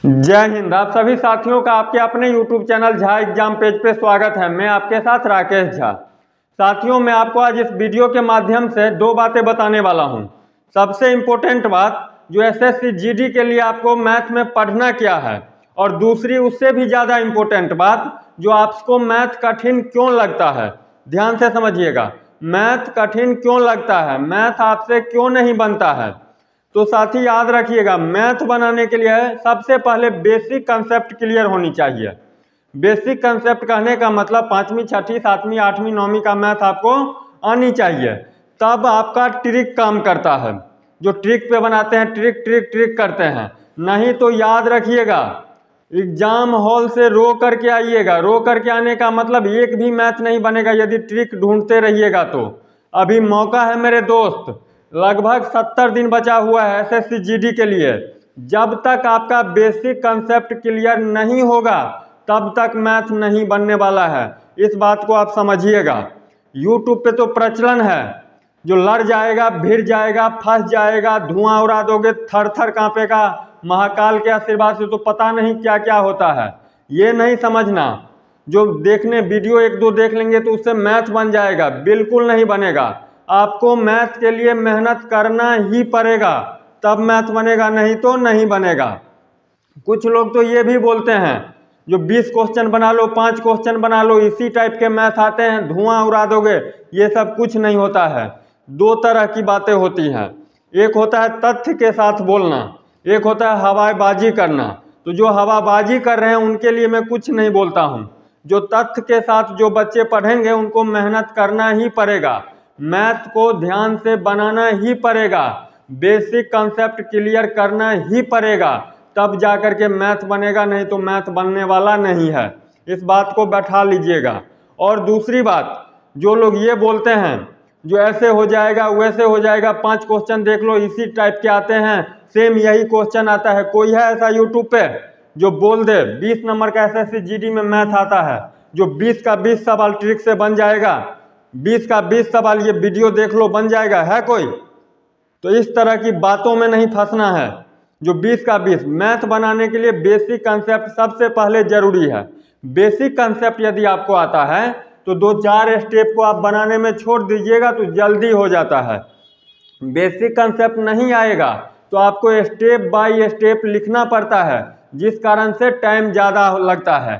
जय हिंद। आप सभी साथियों का आपके अपने YouTube channel Jha exam page पे स्वागत है। मैं आपके साथ राकेश झा। साथियों, मैं आपको आज इस वीडियो के माध्यम से दो बातें बताने वाला हूं। सबसे इम्पोर्टेंट बात, जो SSC GD के लिए आपको मैथ में पढ़ना क्या है, और दूसरी उससे भी ज़्यादा इम्पोर्टेंट बात, जो आपको मैथ कठिन क्यों लगता है। ध्यान से समझिएगा, मैथ कठिन क्यों लगता है, मैथ आपसे क्यों नहीं बनता है। तो साथी याद रखिएगा, मैथ बनाने के लिए सबसे पहले बेसिक कंसेप्ट क्लियर होनी चाहिए। बेसिक कंसेप्ट कहने का मतलब 5वीं 6वीं 7वीं 8वीं 9वीं का मैथ आपको आनी चाहिए, तब आपका ट्रिक काम करता है। जो ट्रिक पे बनाते हैं, ट्रिक ट्रिक ट्रिक करते हैं। नहीं तो याद रखिएगा, एग्जाम हॉल से रो करके आइएगा। रो करके आने का मतलब एक भी मैथ नहीं बनेगा यदि ट्रिक ढूंढते रहिएगा तो। अभी मौका है मेरे दोस्त, लगभग 70 दिन बचा हुआ है SSC GD के लिए। जब तक आपका बेसिक कंसेप्ट क्लियर नहीं होगा तब तक मैथ नहीं बनने वाला है। इस बात को आप समझिएगा। YouTube पे तो प्रचलन है, जो लड़ जाएगा, भिड़ जाएगा, फंस जाएगा, धुआं उड़ा दोगे, थर थर कांपेगा, महाकाल के आशीर्वाद से तो पता नहीं क्या क्या होता है। ये नहीं समझना, जो देखने वीडियो एक दो देख लेंगे तो उससे मैथ बन जाएगा, बिल्कुल नहीं बनेगा। आपको मैथ के लिए मेहनत करना ही पड़ेगा, तब मैथ बनेगा, नहीं तो नहीं बनेगा। कुछ लोग तो ये भी बोलते हैं, जो 20 क्वेश्चन बना लो, 5 क्वेश्चन बना लो, इसी टाइप के मैथ आते हैं, धुआं उड़ा दोगे। ये सब कुछ नहीं होता है। दो तरह की बातें होती हैं, एक होता है तथ्य के साथ बोलना, एक होता है हवाबाजी करना। तो जो हवाबाजी कर रहे हैं उनके लिए मैं कुछ नहीं बोलता हूँ। जो तथ्य के साथ जो बच्चे पढ़ेंगे उनको मेहनत करना ही पड़ेगा, मैथ को ध्यान से बनाना ही पड़ेगा, बेसिक कंसेप्ट क्लियर करना ही पड़ेगा, तब जाकर के मैथ बनेगा, नहीं तो मैथ बनने वाला नहीं है। इस बात को बैठा लीजिएगा। और दूसरी बात, जो लोग ये बोलते हैं जो ऐसे हो जाएगा वैसे हो जाएगा, 5 क्वेश्चन देख लो, इसी टाइप के आते हैं, सेम यही क्वेश्चन आता है। कोई है ऐसा यूट्यूब पे जो बोल दे 20 नंबर का SSC GD में मैथ आता है, जो 20 का 20 सवाल ट्रिक से बन जाएगा, 20 का 20 सवाल ये वीडियो देख लो बन जाएगा, है कोई? तो इस तरह की बातों में नहीं फंसना है। जो 20 का 20 मैथ बनाने के लिए बेसिक कंसेप्ट सबसे पहले जरूरी है। बेसिक कंसेप्ट यदि आपको आता है तो 2-4 स्टेप को आप बनाने में छोड़ दीजिएगा तो जल्दी हो जाता है। बेसिक कंसेप्ट नहीं आएगा तो आपको स्टेप बाय स्टेप लिखना पड़ता है, जिस कारण से टाइम ज़्यादा लगता है।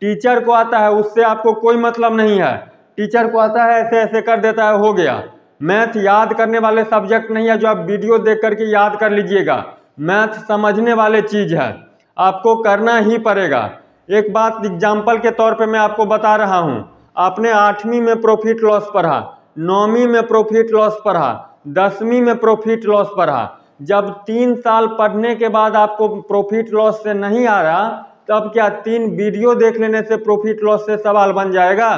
टीचर को आता है उससे आपको कोई मतलब नहीं है, टीचर को आता है ऐसे ऐसे कर देता है, हो गया। मैथ याद करने वाले सब्जेक्ट नहीं है जो आप वीडियो देख करके याद कर लीजिएगा। मैथ समझने वाले चीज़ है, आपको करना ही पड़ेगा। एक बात एग्जाम्पल के तौर पे मैं आपको बता रहा हूँ। आपने 8वीं में प्रॉफिट लॉस पढ़ा, 9वीं में प्रॉफिट लॉस पढ़ा, 10वीं में प्रॉफिट लॉस पढ़ा। जब 3 साल पढ़ने के बाद आपको प्रॉफिट लॉस से नहीं आ रहा, तब क्या 3 वीडियो देख लेने से प्रॉफिट लॉस से सवाल बन जाएगा?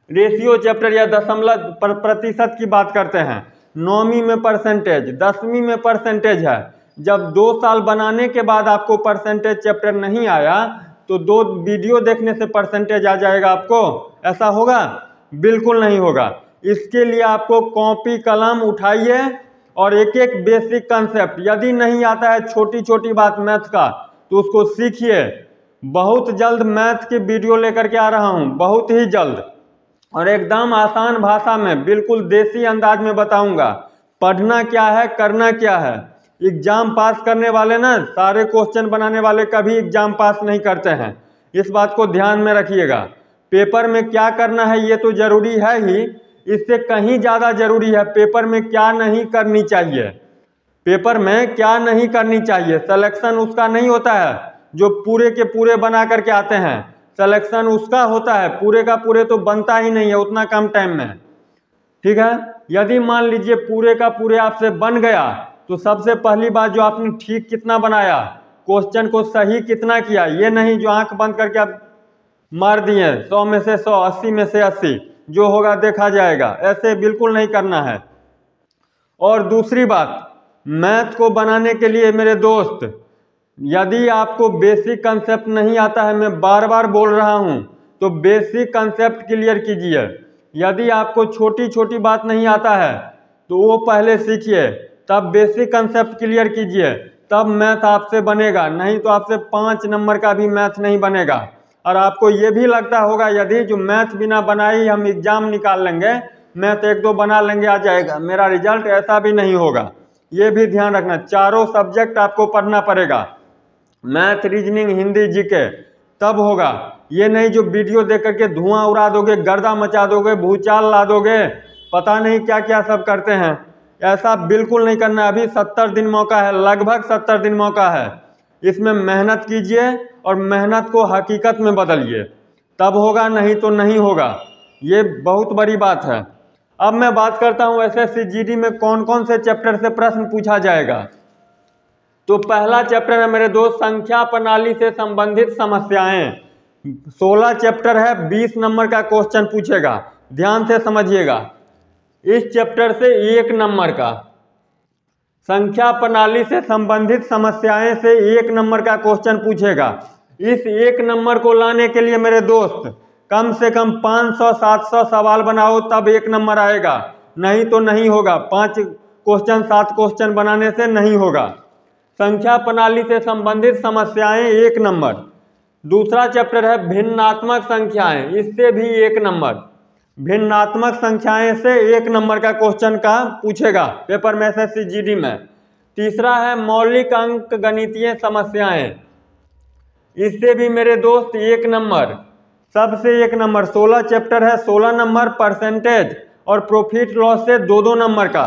रेशियो चैप्टर या दशमलव प्रतिशत की बात करते हैं, 9वीं में परसेंटेज, 10वीं में परसेंटेज है। जब 2 साल बनाने के बाद आपको परसेंटेज चैप्टर नहीं आया तो 2 वीडियो देखने से परसेंटेज आ जाएगा आपको? ऐसा होगा? बिल्कुल नहीं होगा। इसके लिए आपको कॉपी कलम उठाइए और एक एक बेसिक कंसेप्ट, यदि नहीं आता है छोटी छोटी बात मैथ का तो उसको सीखिए। बहुत जल्द मैथ की वीडियो लेकर के आ रहा हूँ, बहुत ही जल्द, और एकदम आसान भाषा में, बिल्कुल देसी अंदाज में बताऊंगा पढ़ना क्या है, करना क्या है। एग्जाम पास करने वाले ना, सारे क्वेश्चन बनाने वाले कभी एग्जाम पास नहीं करते हैं, इस बात को ध्यान में रखिएगा। पेपर में क्या करना है ये तो जरूरी है ही, इससे कहीं ज़्यादा जरूरी है पेपर में क्या नहीं करनी चाहिए। पेपर में क्या नहीं करनी चाहिए, सिलेक्शन उसका नहीं होता है जो पूरे के पूरे बना करके आते हैं, सिलेक्शन उसका होता है, पूरे का पूरे तो बनता ही नहीं है उतना कम टाइम में। ठीक है, यदि मान लीजिए पूरे का पूरे आपसे बन गया तो सबसे पहली बात, जो आपने ठीक कितना बनाया, क्वेश्चन को सही कितना किया, ये नहीं जो आंख बंद करके आप मार दिए 100 में से 100, 80 में से 80, जो होगा देखा जाएगा, ऐसे बिल्कुल नहीं करना है। और दूसरी बात, मैथ को बनाने के लिए मेरे दोस्त, यदि आपको बेसिक कंसेप्ट नहीं आता है, मैं बार बार बोल रहा हूं, तो बेसिक कंसेप्ट क्लियर कीजिए। यदि आपको छोटी छोटी बात नहीं आता है तो वो पहले सीखिए, तब बेसिक कंसेप्ट क्लियर कीजिए। तब मैथ आपसे बनेगा, नहीं तो आपसे 5 नंबर का भी मैथ नहीं बनेगा। और आपको ये भी लगता होगा यदि जो मैथ बिना बनाए ही हम एग्जाम निकाल लेंगे, मैथ 1-2 बना लेंगे आ जाएगा मेरा रिजल्ट, ऐसा भी नहीं होगा। ये भी ध्यान रखना, चारों सब्जेक्ट आपको पढ़ना पड़ेगा, मैथ, रीजनिंग, हिंदी, जीके, तब होगा। ये नहीं जो वीडियो देख करके धुआं उड़ा दोगे, गर्दा मचा दोगे, भूचाल ला दोगे, पता नहीं क्या क्या सब करते हैं, ऐसा बिल्कुल नहीं करना। अभी 70 दिन मौका है, लगभग 70 दिन मौका है, इसमें मेहनत कीजिए और मेहनत को हकीकत में बदलिए, तब होगा, नहीं तो नहीं होगा। ये बहुत बड़ी बात है। अब मैं बात करता हूँ एसएससी जीडी में कौन कौन से चैप्टर से प्रश्न पूछा जाएगा। तो पहला चैप्टर है मेरे दोस्त संख्या प्रणाली से संबंधित समस्याएं। 16 चैप्टर है, 20 नंबर का क्वेश्चन पूछेगा, ध्यान से समझिएगा। इस चैप्टर से 1 नंबर का, संख्या प्रणाली से संबंधित समस्याएं से 1 नंबर का क्वेश्चन पूछेगा। इस 1 नंबर को लाने के लिए मेरे दोस्त कम से कम 500-700 सवाल बनाओ, तब 1 नंबर आएगा, नहीं तो नहीं होगा। 5 क्वेश्चन 7 क्वेश्चन बनाने से नहीं होगा। संख्या प्रणाली से संबंधित समस्याएं 1 नंबर। दूसरा चैप्टर है भिन्नात्मक संख्याएं, इससे भी 1 नंबर। भिन्नात्मक संख्याएं से 1 नंबर का क्वेश्चन का पूछेगा पेपर में एसएससी जीडी में। तीसरा है मौलिक अंक गणितीय समस्याएं, इससे भी मेरे दोस्त 1 नंबर, सबसे 1 नंबर। 16 चैप्टर है, 16 नंबर। परसेंटेज और प्रॉफिट लॉस से 2-2 नंबर का,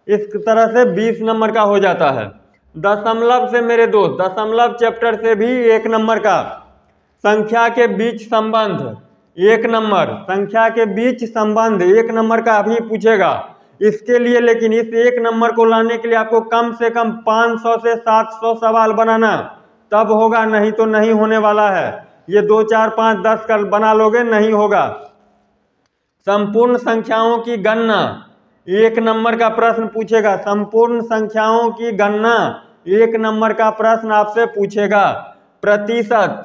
इस तरह से 20 नंबर का हो जाता है। दशमलव से मेरे दोस्त, दशमलव चैप्टर से भी 1 नंबर का। संख्या के बीच संबंध 1 नंबर, संख्या के बीच संबंध 1 नंबर का अभी पूछेगा। इसके लिए लेकिन इस 1 नंबर को लाने के लिए आपको कम से कम 500 से 700 सवाल बनाना, तब होगा, नहीं तो नहीं होने वाला है। ये 2, 4, 5, 10 कर बना लोगे, नहीं होगा। संपूर्ण संख्याओं की गणना 1 नंबर का प्रश्न पूछेगा। संपूर्ण संख्याओं की गणना 1 नंबर का प्रश्न आपसे पूछेगा। प्रतिशत,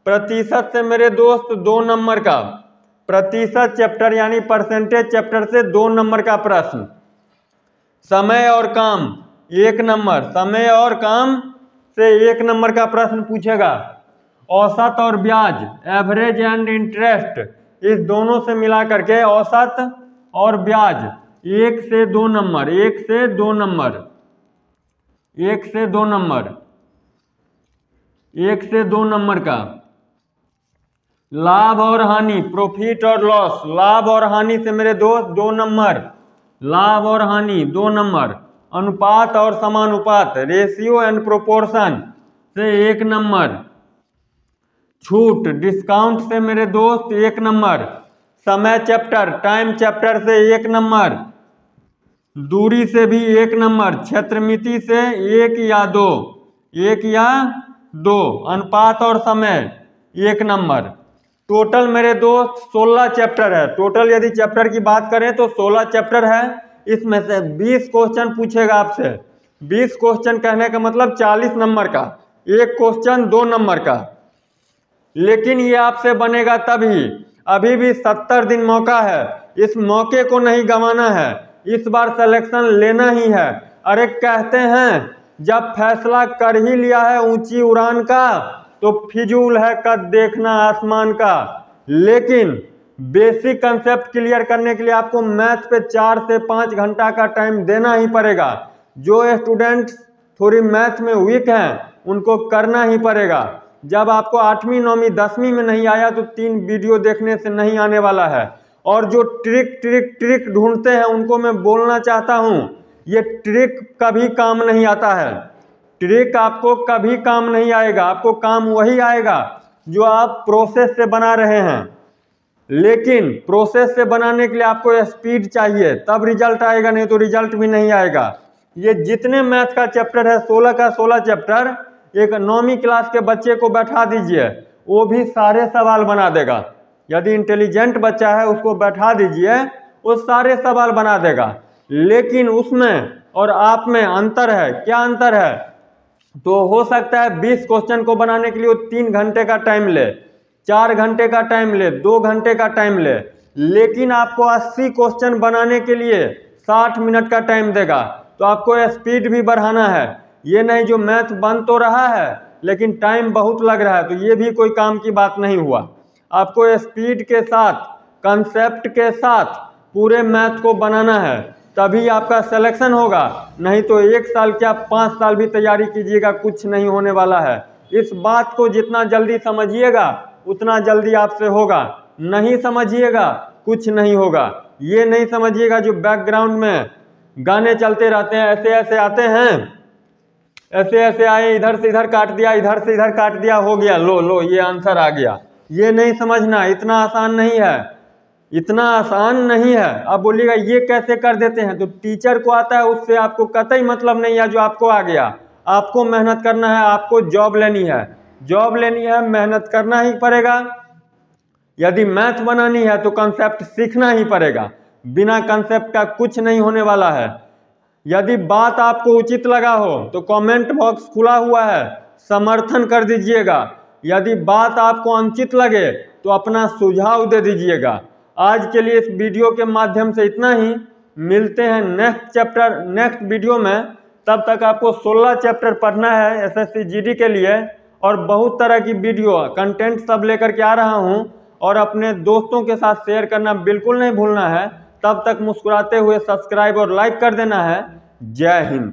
प्रतिशत से मेरे दोस्त 2 नंबर का, प्रतिशत चैप्टर यानी परसेंटेज चैप्टर से 2 नंबर का प्रश्न। समय और काम 1 नंबर, समय और काम से 1 नंबर का प्रश्न पूछेगा। औसत और ब्याज, एवरेज एंड इंटरेस्ट, इस दोनों से मिला करके औसत और ब्याज 1 से 2 नंबर, 1 से 2 नंबर, 1 से 2 नंबर, 1 से 2 नंबर का। लाभ और हानि, प्रॉफिट और लॉस, लाभ और हानि से मेरे दोस्त 2 नंबर, लाभ और हानि 2 नंबर। अनुपात और समानुपात, रेशियो एंड प्रोपोर्शन से 1 नंबर। छूट, डिस्काउंट से मेरे दोस्त 1 नंबर। समय चैप्टर, टाइम चैप्टर से 1 नंबर। दूरी से भी 1 नंबर। क्षेत्रमिति से 1 या 2, 1 या 2। अनुपात और समय 1 नंबर। टोटल मेरे दोस्त 16 चैप्टर है। टोटल यदि चैप्टर की बात करें तो 16 चैप्टर है, इसमें से 20 क्वेश्चन पूछेगा आपसे। 20 क्वेश्चन कहने का मतलब 40 नंबर का, 1 क्वेश्चन 2 नंबर का। लेकिन ये आपसे बनेगा तभी, अभी भी 70 दिन मौका है, इस मौके को नहीं गंवाना है, इस बार सिलेक्शन लेना ही है। अरे कहते हैं जब फैसला कर ही लिया है ऊंची उड़ान का, तो फिजूल है कद देखना आसमान का। लेकिन बेसिक कंसेप्ट क्लियर करने के लिए आपको मैथ पे 4 से 5 घंटा का टाइम देना ही पड़ेगा। जो स्टूडेंट्स थोड़ी मैथ में वीक हैं उनको करना ही पड़ेगा। जब आपको 8वीं 9वीं 10वीं में नहीं आया तो 3 वीडियो देखने से नहीं आने वाला है। और जो ट्रिक ढूंढते हैं उनको मैं बोलना चाहता हूं, ये ट्रिक कभी काम नहीं आता है। ट्रिक आपको कभी काम नहीं आएगा, आपको काम वही आएगा जो आप प्रोसेस से बना रहे हैं। लेकिन प्रोसेस से बनाने के लिए आपको स्पीड चाहिए, तब रिजल्ट आएगा, नहीं तो रिजल्ट भी नहीं आएगा। ये जितने मैथ का चैप्टर है 16 का 16 चैप्टर, एक 9वीं क्लास के बच्चे को बैठा दीजिए, वो भी सारे सवाल बना देगा। यदि इंटेलिजेंट बच्चा है उसको बैठा दीजिए, वो सारे सवाल बना देगा। लेकिन उसमें और आप में अंतर है। क्या अंतर है? तो हो सकता है 20 क्वेश्चन को बनाने के लिए वो 3 घंटे का टाइम ले, 4 घंटे का टाइम ले, 2 घंटे का टाइम ले। लेकिन आपको 80 क्वेश्चन बनाने के लिए 60 मिनट का टाइम देगा। तो आपको स्पीड भी बढ़ाना है, ये नहीं जो मैथ बन तो रहा है लेकिन टाइम बहुत लग रहा है, तो ये भी कोई काम की बात नहीं हुआ। आपको स्पीड के साथ, कंसेप्ट के साथ पूरे मैथ को बनाना है, तभी आपका सिलेक्शन होगा। नहीं तो 1 साल क्या 5 साल भी तैयारी कीजिएगा, कुछ नहीं होने वाला है। इस बात को जितना जल्दी समझिएगा उतना जल्दी आपसे होगा। नहीं समझिएगा कुछ नहीं होगा। ये नहीं समझिएगा जो बैकग्राउंड में गाने चलते रहते हैं, ऐसे ऐसे आते हैं, ऐसे ऐसे आए, इधर से इधर काट दिया, इधर से इधर काट दिया, हो गया, लो लो ये आंसर आ गया। ये नहीं समझना, इतना आसान नहीं है, इतना आसान नहीं है। अब बोलिएगा ये कैसे कर देते हैं, तो टीचर को आता है उससे आपको कतई मतलब नहीं है जो आपको आ गया। आपको मेहनत करना है, आपको जॉब लेनी है, जॉब लेनी है, मेहनत करना ही पड़ेगा। यदि मैथ बनानी है तो कंसेप्ट सीखना ही पड़ेगा, बिना कंसेप्ट का कुछ नहीं होने वाला है। यदि बात आपको उचित लगा हो तो कमेंट बॉक्स खुला हुआ है, समर्थन कर दीजिएगा। यदि बात आपको अनुचित लगे तो अपना सुझाव दे दीजिएगा। आज के लिए इस वीडियो के माध्यम से इतना ही। मिलते हैं नेक्स्ट वीडियो में। तब तक आपको 16 चैप्टर पढ़ना है SSC GD के लिए, और बहुत तरह की वीडियो कंटेंट सब लेकर के आ रहा हूं, और अपने दोस्तों के साथ शेयर करना बिल्कुल नहीं भूलना है। तब तक मुस्कुराते हुए सब्सक्राइब और लाइक कर देना है। जय हिंद।